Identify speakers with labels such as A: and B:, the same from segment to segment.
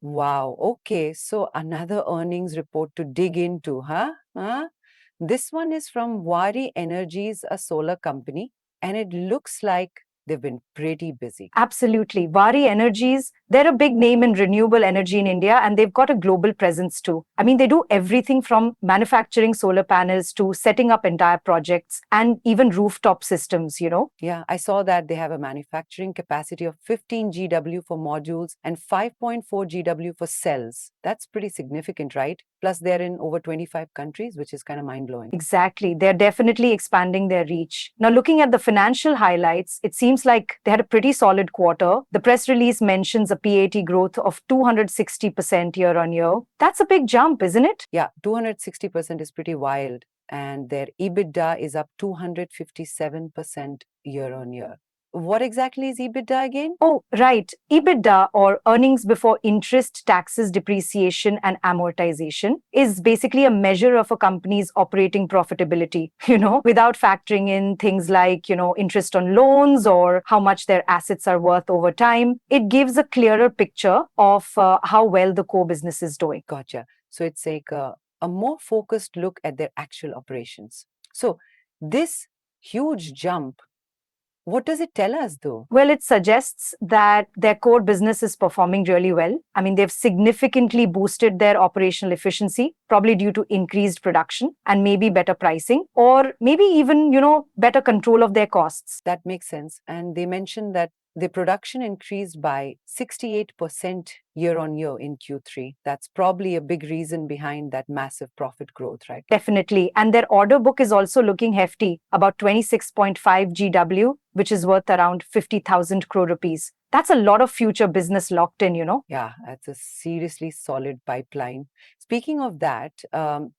A: Wow. Okay. So another earnings report to dig into, huh? Huh? This one is from Waaree Energies, a solar company, and it looks like they've been pretty busy.
B: Absolutely. Waaree Energies, they're a big name in renewable energy in India, and they've got a global presence too. I mean, they do everything from manufacturing solar panels to setting up entire projects and even rooftop systems.
A: Yeah, I saw that they have a manufacturing capacity of 15 GW for modules and 5.4 GW for cells. That's pretty significant, right? Plus, they're in over 25 countries, which is kind of mind blowing.
B: Exactly. They're definitely expanding their reach. Now, looking at the financial highlights, it seems like they had a pretty solid quarter. The press release mentions a PAT growth of 260% year on year. That's a big jump, isn't it?
A: Yeah, 260% is pretty wild. And their EBITDA is up 257% year on year. What exactly is EBITDA again?
B: Oh, right. EBITDA, or earnings before interest, taxes, depreciation, and amortization, is basically a measure of a company's operating profitability, without factoring in things like, interest on loans or how much their assets are worth over time. It gives a clearer picture of how well the core business is doing.
A: Gotcha. So it's like a more focused look at their actual operations. So this huge jump, what does it tell us though?
B: Well, it suggests that their core business is performing really well. I mean, they've significantly boosted their operational efficiency, probably due to increased production and maybe better pricing, or maybe even, better control of their costs.
A: That makes sense. And they mentioned that the production increased by 68% year on year in Q3. That's probably a big reason behind that massive profit growth, right?
B: Definitely. And their order book is also looking hefty, about 26.5 GW, which is worth around 50,000 crore rupees. That's a lot of future business locked in.
A: Yeah, that's a seriously solid pipeline. Speaking of that,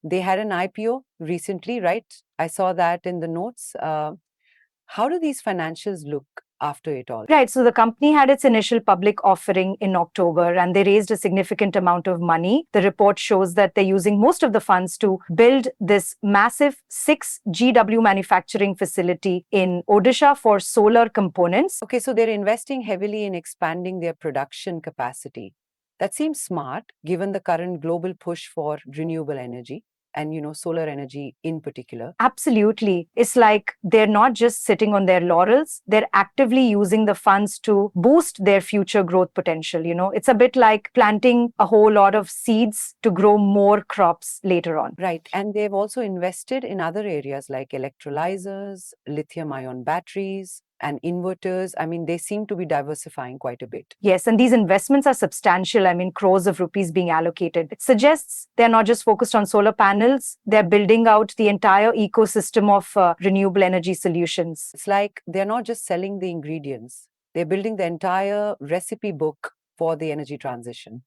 A: they had an IPO recently, right? I saw that in the notes. How do these financials look after it all?
B: Right. So the company had its initial public offering in October and they raised a significant amount of money. The report shows that they're using most of the funds to build this massive 6 GW manufacturing facility in Odisha for solar components.
A: Okay, so they're investing heavily in expanding their production capacity. That seems smart given the current global push for renewable energy and solar energy in particular.
B: Absolutely. It's like they're not just sitting on their laurels, they're actively using the funds to boost their future growth potential. It's a bit like planting a whole lot of seeds to grow more crops later on.
A: Right. And they've also invested in other areas like electrolyzers, lithium ion batteries, and inverters. I mean, they seem to be diversifying quite a bit.
B: Yes, and these investments are substantial. I mean, crores of rupees being allocated. It suggests they're not just focused on solar panels, they're building out the entire ecosystem of renewable energy solutions.
A: It's like they're not just selling the ingredients, they're building the entire recipe book for the energy transition.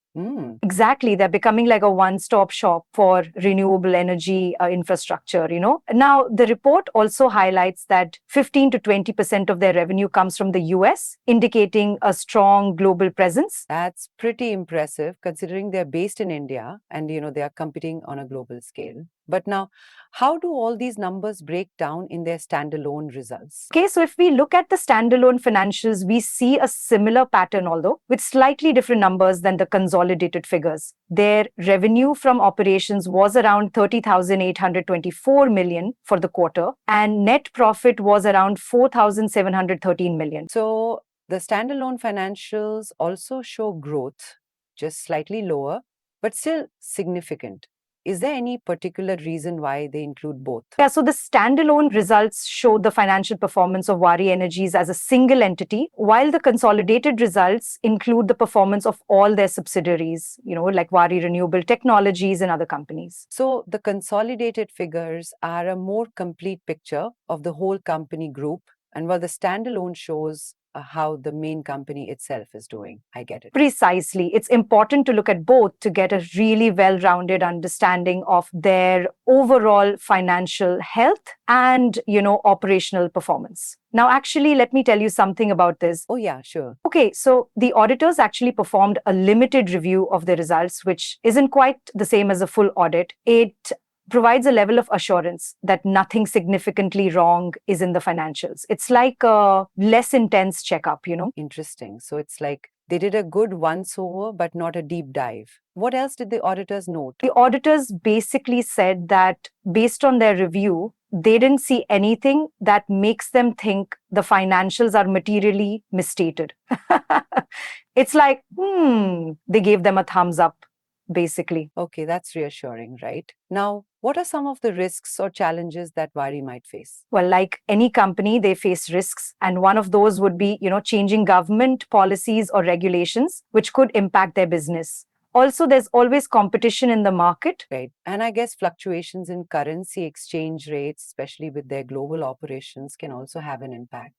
B: Exactly. They're becoming like a one-stop shop for renewable energy infrastructure. Now, the report also highlights that 15 to 20% of their revenue comes from the US, indicating a strong global presence.
A: That's pretty impressive considering they're based in India and they are competing on a global scale. But now, how do all these numbers break down in their standalone results?
B: Okay, so if we look at the standalone financials, we see a similar pattern, although with slightly different numbers than the consolidated figures. Their revenue from operations was around 30,824 million for the quarter, and net profit was around 4,713 million.
A: So the standalone financials also show growth, just slightly lower, but still significant. Is there any particular reason why they include both?
B: Yeah, so the standalone results show the financial performance of Waaree Energies as a single entity, while the consolidated results include the performance of all their subsidiaries, like Waaree Renewable Technologies and other companies.
A: So the consolidated figures are a more complete picture of the whole company group, and while the standalone shows how the main company itself is doing. I get it.
B: Precisely. It's important to look at both to get a really well-rounded understanding of their overall financial health and, operational performance. Now, actually, let me tell you something about this.
A: Oh, yeah, sure.
B: Okay, so the auditors actually performed a limited review of the results, which isn't quite the same as a full audit. It provides a level of assurance that nothing significantly wrong is in the financials. It's like a less intense checkup.
A: Interesting. So it's like They did a good once over, but not a deep dive. What else did the auditors note?
B: The auditors basically said that based on their review, they didn't see anything that makes them think the financials are materially misstated. It's like, they gave them a thumbs up, basically.
A: Okay, that's reassuring, right? Now, what are some of the risks or challenges that Waaree might face?
B: Well, like any company, they face risks. And one of those would be, changing government policies or regulations, which could impact their business. Also, there's always competition in the market.
A: Right. And I guess fluctuations in currency exchange rates, especially with their global operations, can also have an impact.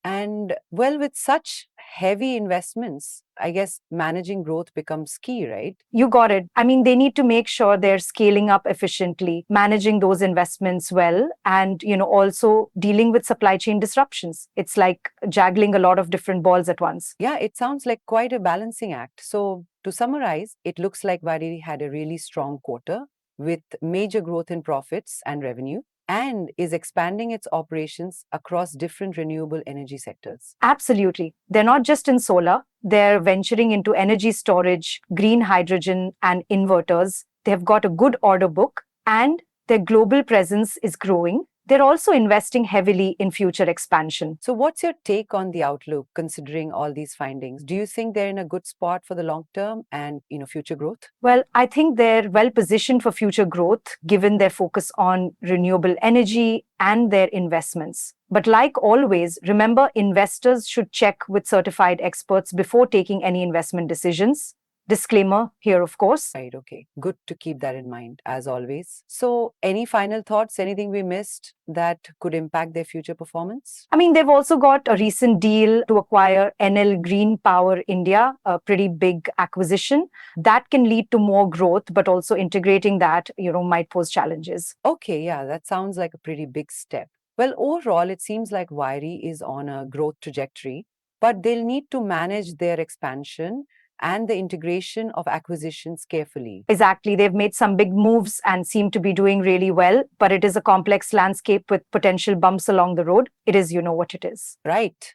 A: And well, with such heavy investments, I guess managing growth becomes key, right?
B: You got it. I mean, they need to make sure they're scaling up efficiently, managing those investments well, and, also dealing with supply chain disruptions. It's like juggling a lot of different balls at once.
A: Yeah, it sounds like quite a balancing act. So, to summarize, it looks like Waaree had a really strong quarter with major growth in profits and revenue and is expanding its operations across different renewable energy sectors.
B: Absolutely. They're not just in solar, they're venturing into energy storage, green hydrogen, and inverters. They've got a good order book, and their global presence is growing. They're also investing heavily in future expansion.
A: So, what's your take on the outlook considering all these findings? Do you think they're in a good spot for the long term and future growth?
B: Well, I think they're well positioned for future growth given their focus on renewable energy and their investments. But like always, remember investors should check with certified experts before taking any investment decisions. Disclaimer here, of course.
A: Right, okay. Good to keep that in mind, as always. So, any final thoughts? Anything we missed that could impact their future performance?
B: I mean, they've also got a recent deal to acquire NL Green Power India, a pretty big acquisition that can lead to more growth, but also integrating that, might pose challenges.
A: Okay, yeah, that sounds like a pretty big step. Well, overall, it seems like Waaree is on a growth trajectory, but they'll need to manage their expansion and the integration of acquisitions carefully.
B: Exactly. They've made some big moves and seem to be doing really well, but it is a complex landscape with potential bumps along the road. It is, what it is.
A: Right.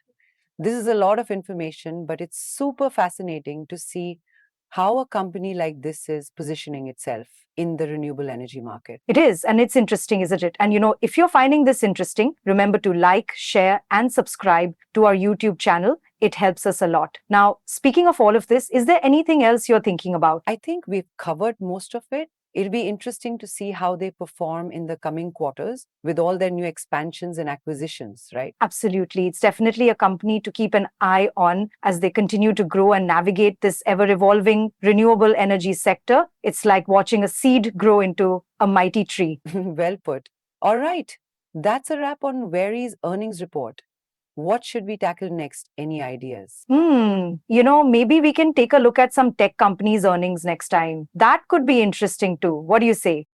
A: This is a lot of information, but it's super fascinating to see how a company like this is positioning itself in the renewable energy market.
B: It is, and it's interesting, isn't it? And if you're finding this interesting, remember to like, share, and subscribe to our YouTube channel. It helps us a lot. Now, speaking of all of this, is there anything else you're thinking about?
A: I think we've covered most of it. It'll be interesting to see how they perform in the coming quarters with all their new expansions and acquisitions, right?
B: Absolutely. It's definitely a company to keep an eye on as they continue to grow and navigate this ever evolving renewable energy sector. It's like watching a seed grow into a mighty tree.
A: Well put. All right. That's a wrap on Waaree's earnings report. What should we tackle next? Any ideas?
B: Maybe we can take a look at some tech companies' earnings next time. That could be interesting too. What do you say?